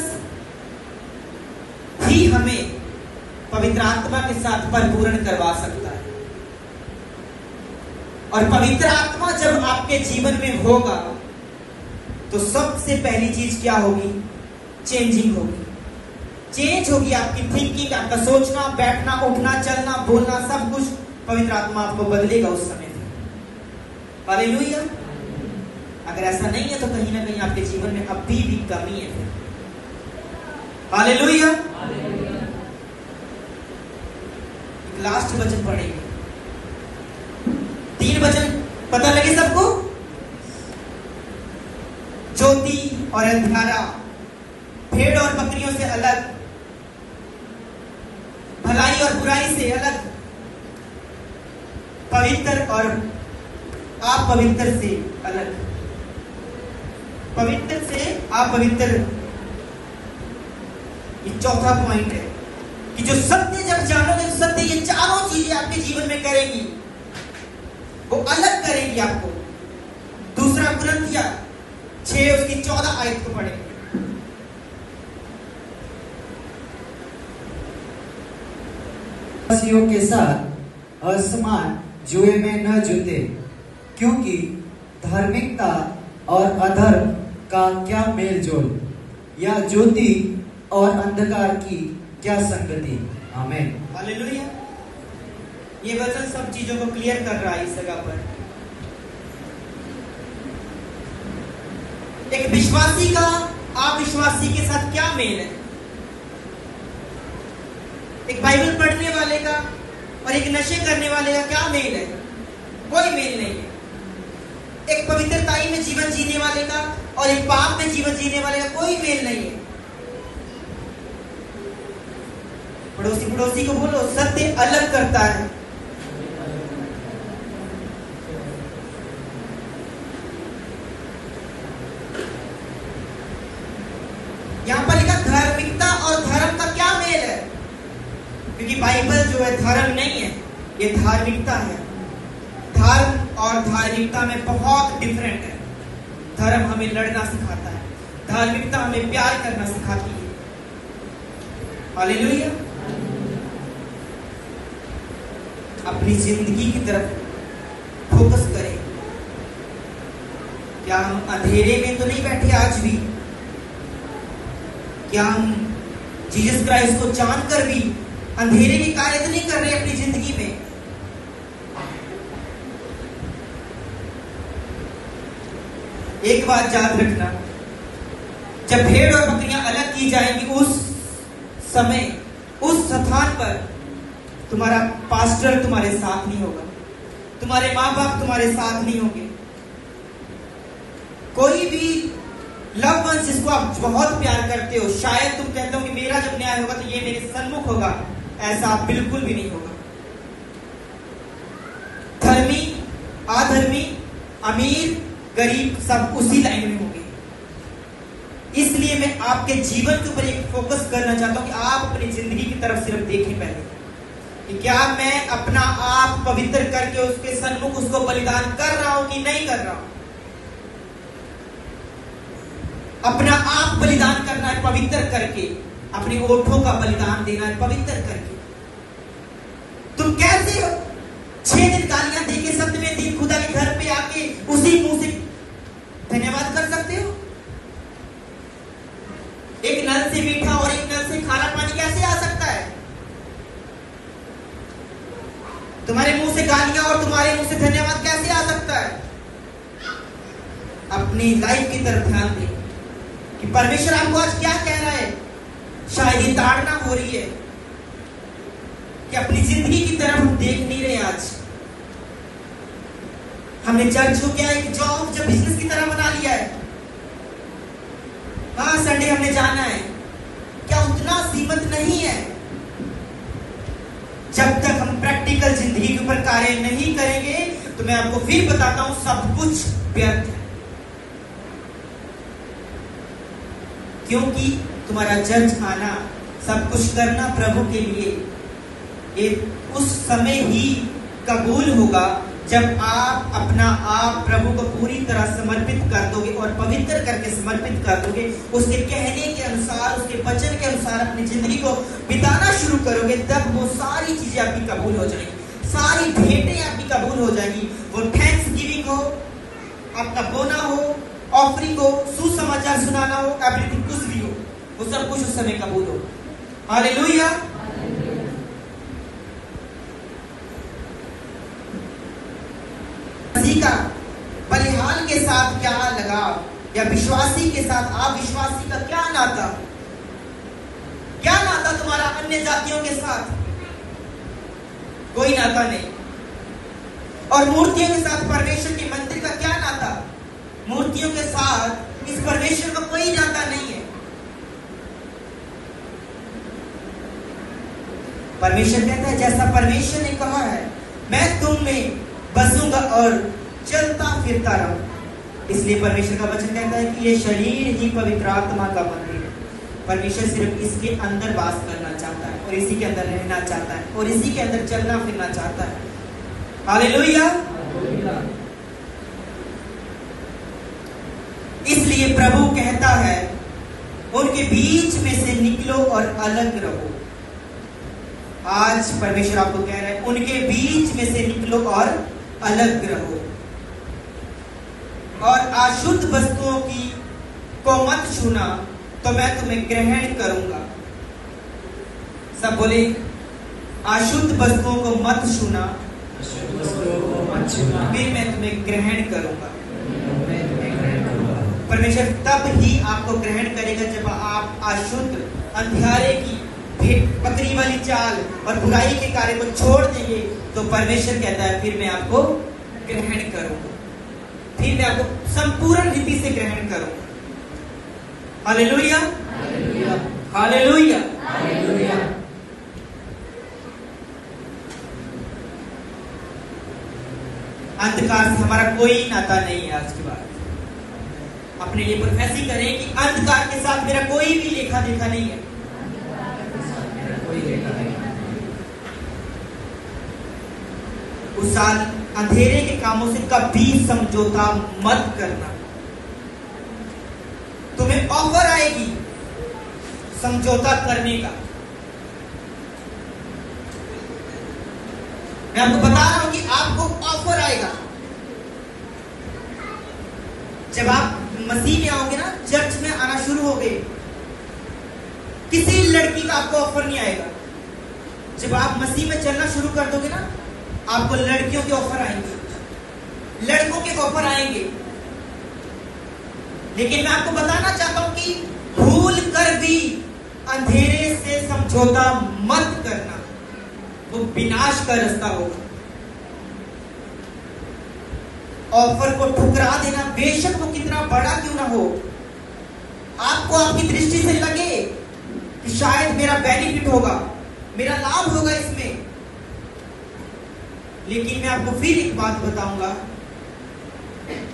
ही हमें पवित्र आत्मा के साथ परिपूर्ण करवा सकता है। और पवित्र आत्मा जब आपके जीवन में होगा तो सबसे पहली चीज क्या होगी? चेंजिंग होगी, चेंज होगी आपकी थिंकिंग, आपका सोचना, बैठना, उठना, चलना, बोलना, सब कुछ पवित्र आत्मा आपको बदलेगा उस समय में। हालेलुया। अगर ऐसा नहीं है तो कहीं ना कहीं आपके जीवन में अभी भी कमी है। हालेलुया। लास्ट वचन पढ़ेंगे, 3 वचन पता लगे सबको। ज्योति और अंधियारा, भेड़ और बकरियों से अलग, भलाई और बुराई से अलग, पवित्र और अपवित्र से अलग, पवित्र से अपवित्र। ये चौथा पॉइंट है कि जो सत्य जब जानोगे तो सत्य ये चारों चीजें आपके जीवन में करेंगी, वो अलग करेंगी आपको। दूसरा कुरिन्थिया 6 उसकी 14 आयत को पढ़ेंगे। विश्वासियों के साथ असमान जुए में न जुटे, क्योंकि धार्मिकता और अधर्म का क्या मेल जोल, या ज्योति और अंधकार की क्या संगति। आमीन। हालेलुया। ये वचन सब चीजों को क्लियर कर रहा है इस जगह पर। एक विश्वासी का अविश्वासी के साथ क्या मेल है, एक बाइबल पढ़ने वाले का और एक नशे करने वाले का क्या मेल है? कोई मेल नहीं है। एक पवित्रताई में जीवन जीने वाले का और एक पाप में जीवन जीने वाले का कोई मेल नहीं है। पड़ोसी को बोलो, सत्य अलग करता है। यहां पर लिखा धार्मिकता और धर्म का क्या मेल है, क्योंकि बाइबल जो है धर्म नहीं है, ये धार्मिकता है। धर्म और धार्मिकता में बहुत डिफरेंट है। धर्म हमें लड़ना सिखाता है, धार्मिकता हमें प्यार करना सिखाती है। हालेलुया। अपनी जिंदगी की तरफ फोकस करें। क्या हम अंधेरे में तो नहीं बैठे आज भी? क्या हम जीसस क्राइस्ट को जानकर भी अंधेरे के कार्य तो नहीं कर रहे अपनी जिंदगी में? एक बात याद रखना, जब भेड़ और बकरियां अलग की जाएंगी उस समय, उस स्थान पर तुम्हारा पास्टर तुम्हारे साथ नहीं होगा, तुम्हारे माँ बाप तुम्हारे साथ नहीं होंगे। कोई भी लव वंस जिसको आप बहुत प्यार करते हो, शायद तुम कहते हो कि मेरा जब न्याय होगा तो ये मेरे सन्मुख होगा, ऐसा बिल्कुल भी नहीं होगा। धर्मी अधर्मी, अमीर गरीब सब उसी लाइन में होंगे। इसलिए मैं आपके जीवन के ऊपर एक फोकस करना चाहता हूं कि आप अपनी जिंदगी की तरफ सिर्फ देखें पहले कि क्या मैं अपना आप पवित्र करके उसके सन्मुख उसको बलिदान कर रहा हूं कि नहीं कर रहा हूं। अपना आप बलिदान करना है पवित्र करके, अपने ओठों का बलिदान देना है पवित्र करके। तुम कैसे 6 दिन गालियां देके 7वें दिन खुदा के घर पे आके उसी मुंह से धन्यवाद कर सकते हो? एक नल से मीठा और एक नल से खारा पानी कैसे आ सकता है? तुम्हारे मुंह से गालियां और तुम्हारे मुंह से धन्यवाद कैसे आ सकता है? अपनी लाइफ की तरफ ध्यान दें कि परमेश्वर आपको आज क्या कह रहा है। शायद ये ताड़ना हो रही है कि अपनी जिंदगी की तरफ हम देख नहीं रहे। आज हमने चर्च को क्या एक जॉब जब बिजनेस की तरह बना लिया है। हाँ, संडे हमने जाना है, क्या उतना सीमित नहीं है? जब तक हम प्रैक्टिकल जिंदगी के ऊपर कार्य नहीं करेंगे तो मैं आपको फिर बताता हूं सब कुछ व्यर्थ है। क्योंकि तुम्हारा जज आना, सब कुछ करना प्रभु के लिए, ये उस समय ही कबूल होगा जब आप अपना आप प्रभु को पूरी तरह समर्पित कर दोगे और पवित्र करके समर्पित कर दोगे। उसके कहने के अनुसार, उसके वचन के अनुसार अपनी जिंदगी को बिताना शुरू करोगे, तब वो सारी चीजें आपकी कबूल हो जाएंगी, सारी भेंटें आपकी कबूल हो जाएंगी। वो थैंक्स गिविंग हो, आपका बोना हो, ऑफरिंग हो, सुसमाचार सुनाना हो, एवरीथिंग कुछ भी हो, वो सब कुछ उस समय कबूल हो। हालेलुया। का बलिहान के साथ क्या लगाव, या विश्वासी के साथ अविश्वासी का क्या नाता? तुम्हारा अन्य जातियों के साथ कोई नाता नहीं। और मूर्तियों के साथ परमेश्वर के मंदिर का क्या नाता? मूर्तियों के साथ इस परमेश्वर का कोई नाता नहीं है। परमेश्वर कहता है जैसा परमेश्वर ने कहा है मैं तुम में बसूंगा और चलता फिरता रहूं। इसलिए परमेश्वर का वचन कहता है कि ये शरीर ही पवित्र आत्मा का मंदिर है। परमेश्वर सिर्फ इसके अंदर वास करना चाहता है और इसी के अंदर रहना चाहता है और इसी के अंदर चलना फिरना चाहता है। हालेलुया। इसलिए प्रभु कहता है उनके बीच में से निकलो और अलग रहो। आज परमेश्वर आपको कह रहा है उनके बीच में से निकलो और अलग रहो और अशुद्ध वस्तुओं की को मत छूना तो मैं तुम्हें ग्रहण करूंगा। सब बोले अशुद्ध वस्तुओं को मत छूना फिर मैं तुम्हें ग्रहण करूंगा। परमेश्वर तब ही आपको ग्रहण करेगा जब आप अशुद्ध अंधियारे की बकरी वाली चाल और बुराई के कार्य को छोड़ देंगे। तो परमेश्वर कहता है फिर मैं आपको ग्रहण करूंगा, फिर मैं आपको संपूर्ण रीति से ग्रहण करूंगा। Hallelujah, hallelujah, hallelujah. अंधकार से हमारा कोई नाता नहीं है। आज के बाद अपने लिए प्रोफेसी करें कि अंधकार के साथ मेरा कोई भी लेखा देखा नहीं है। उस साल अंधेरे के कामों से कभी समझौता मत करना। तुम्हें ऑफर आएगी समझौता करने का। मैं आपको बता रहा हूं कि आपको ऑफर आएगा जब आप मसीह में आओगे ना, चर्च में आना शुरू हो गए। किसी लड़की का आपको ऑफर नहीं आएगा। जब आप मसीह में चलना शुरू कर दोगे ना, आपको लड़कियों के ऑफर आएंगे, लड़कों के ऑफर आएंगे। लेकिन मैं आपको बताना चाहता हूं कि भूल कर भी अंधेरे से समझौता मत करना, वो विनाश का रास्ता होगा। ऑफर को ठुकरा देना, बेशक वो कितना बड़ा क्यों ना हो, आपको आपकी दृष्टि से लगे कि शायद मेरा बेनिफिट होगा, मेरा लाभ होगा इसमें। लेकिन मैं आपको फिर एक बात बताऊंगा,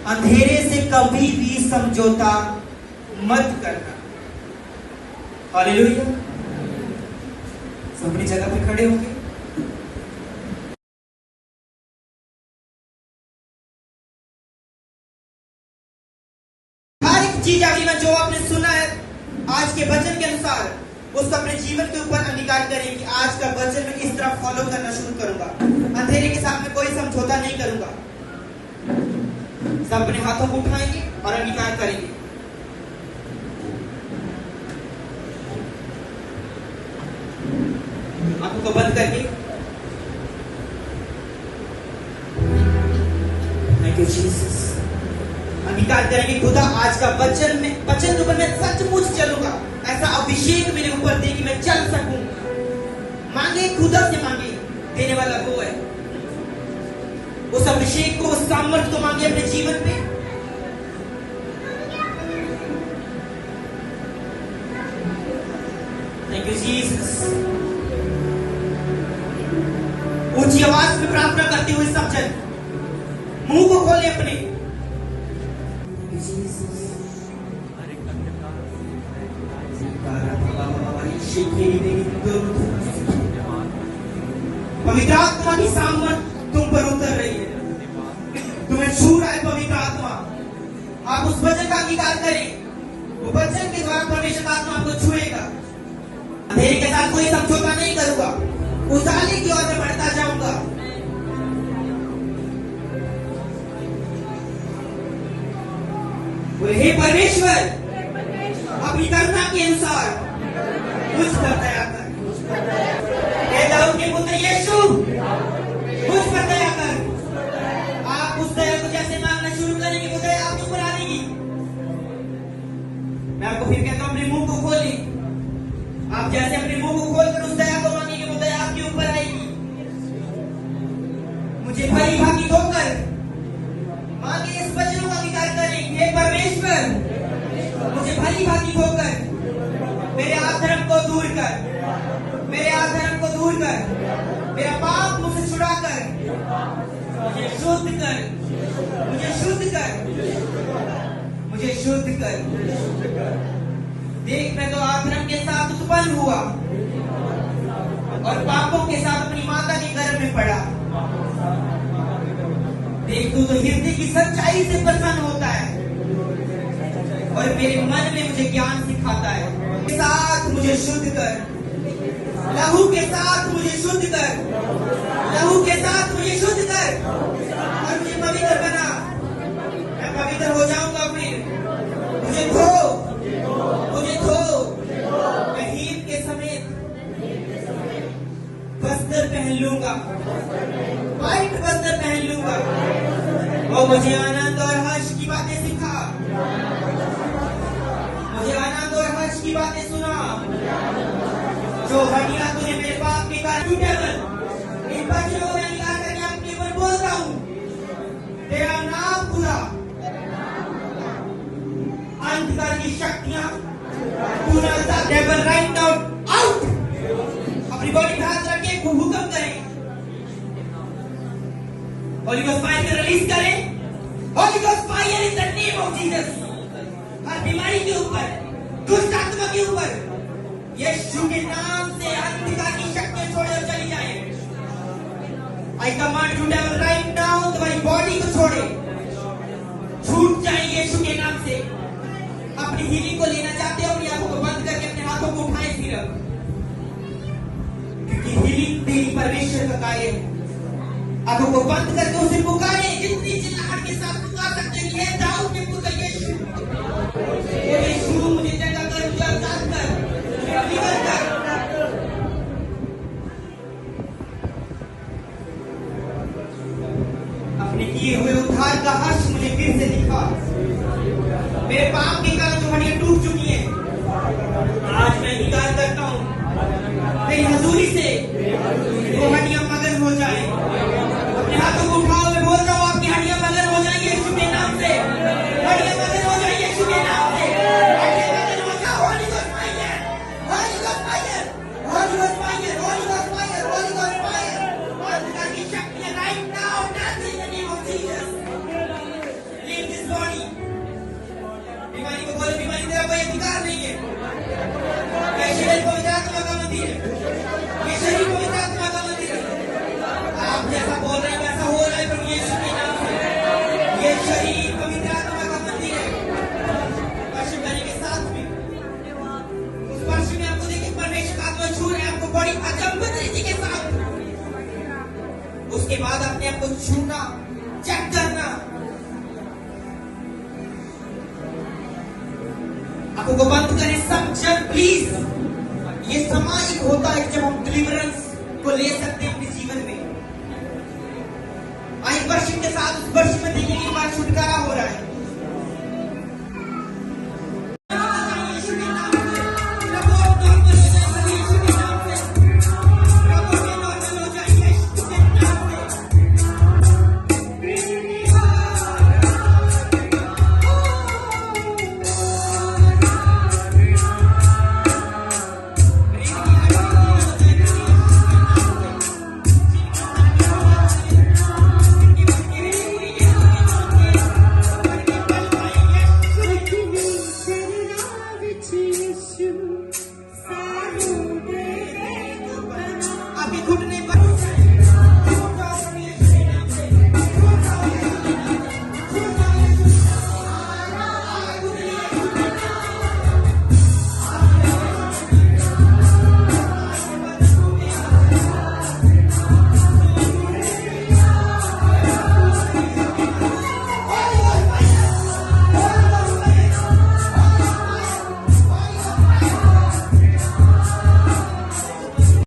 अंधेरे से कभी भी समझौता मत करना। हालेलुया। सब अपनी जगह पे खड़े होंगे। हर एक चीज अभी में जो आपने सुना है आज के वचन के अनुसार, उसको अपने जीवन के ऊपर अंगीकार करें कि आज का वचन मैं इस तरह फॉलो करना शुरू करूंगा। अंधेरे के साथ में कोई समझौता नहीं करूंगा। सब अपने हाथों को उठाएंगे और अंगीकार करेंगे। आंखों को बंद करके थैंक यू जीसस अंगीकार करेंगे, खुदा आज का वचन के ऊपर मैं सचमुच चलूंगा। ऐसा अभिषेक मेरे ऊपर दे कि मैं चल सकूं। मांगे, खुदा से मांगे, देने वाला वो है। उस अभिषेक को, उस सामर्थ्य को मांगे अपने जीवन पे। Thank you Jesus. ऊंची आवाज में प्रार्थना करते हुए सब जन मुंह को खोले अपने। पवित्र आत्मा की सामर्थ तुम पर उतर रही है, तुम्हें छू रहा है पवित्र आत्मा। आप उस वचन का अंगीकार करें, वो वचन के द्वारा परमेश्वर का आत्मा आपको छुएगा। अंधेरे के साथ कोई समझौता नहीं करूंगा, उजाले की ओर में बढ़ता जाऊंगा। हे परमेश्वर, अपनी करुणा के अनुसार मुझ पर दया कर। हे दाऊद के पुत्र यीशु, मुझ पर दया कर। आप उस दया को जैसे मांगना शुरू करेंगे, वो दया आपके ऊपर आएगी। मैं आपको फिर कहता हूं, अपने मुंह को खोलिए। आप जैसे अपने मुंह को खोल आगे इस वचन का अंगीकार करें, हे परमेश्वर मुझे भली भांति धोकर मेरे अधर्म को दूर कर, मेरे अधर्म को दूर कर, मेरा पाप मुझसे छुड़ा कर, मुझे शुद्ध कर, मुझे शुद्ध कर, मुझे शुद्ध कर। देख मैं तो अधर्म के साथ उत्पन्न हुआ और पापों के साथ अपनी माता के गर्भ में पड़ा। देख तू तो हृदय की सच्चाई से प्रसन्न होता है और मेरे मन में मुझे ज्ञान सिखाता है। के साथ मुझे शुद्ध कर, लहू के साथ मुझे शुद्ध कर, लहू के साथ मुझे शुद्ध कर और मुझे पवित्र बना। मैं पवित्र हो जाऊंगा, फिर मुझे धो, मुझे धो। मैं हीन के समेत वस्त्र पहन लूंगा, व्हाइट वस्त्र पहन लूंगा और मुझे आनंद और हर्ष की बातें सिखा, मुझे आनंद और हर्ष की बातें सुना। जो हड्डियां तूने मेरे पाप के कारण टूटे, इन बच्चों को मैं निकाल करके अपने ऊपर बोल रहा हूँ, तेरा नाम पूरा अंधकार की शक्तियां पूरा डेविल राइट नाउ आउट। अपनी बॉडी पे हाथ रख के हुक्म करें, होली गोस्ट फायर रिलीज करें, holy ghost fire in the name of Jesus. हर बीमारी के ऊपर, दुष्ट आत्मा के ऊपर यीशु के नाम से अंधकार की शक्तियां छोड़े और चली जाए। I command to devil right now, तुम्हारी बॉडी को छोड़े, छूट जाए यीशु के नाम से। अपनी हीलिंग को लेना चाहते हो, अपनी आंखों को बंद करके अपने हाथों को उठाएं सिर्फ, क्योंकि हीलिंग तेरी परमेश्वर का कार्य है। आंखों को बंद करके उसे पुकारें, जितनी चिल्लाहट के साथ पुकार सकते हैं, हे दाऊद के पुत्र यीशु, यीशु मुझे जगा कर, मुझे आजाद कर, मुझे विलीन कर। अपने किए हुए उद्धार का हर्ष मुझे फिर से दिखा। मेरे पाप के कारण जो हड्डियां टूट चुकी हैं, आज मैं इंकार करता हूँ तेरी हजूरी से वो हड्डियां मगन हो जाए। अपने हाथों को उठाओ, मैं बोल रहा हूँ आपकी हड्डियां मगन हो जाएंगी यीशु के नाम से, हड्डियां मगन हो जाएंगी यीशु के नाम से, हड्डियां मगन हो जाओ। Holi ghost fire, Holi ghost fire, Holi ghost fire, Holi ghost fire, Holi ghost fire. अंधकार की शक्तियां right now death in the name of Jesus leave this body. बीमारी को बोले, बीमारी तेरा कोई अधिकार नहीं है। ये शरीर पवित्र आत्मा का मंदिर है, ये शरीर पवित्र आत्मा का मंदिर है। आप जैसा बोल रहे हैं वैसा हो रहा है प्रभु यीशु के नाम से। ये शरीर पवित्र आत्मा का मंदिर है। स्पर्श करने के साथ में उस स्पर्श में आपको देखिए परमेश्वर का आत्मा छू रहा है आपको बड़ी अचंभित रीति के साथ। उसके बाद अपने आप को छूना, चेक करना। आंखों को बंद करें सब जन प्लीज। ये सामाजिक होता है जब हम डिलीवरेंस को ले सकते हैं अपने जीवन में। आई वर्षिप के साथ उस वर्षिप में देखिए एक बार छुटकारा हो रहा है।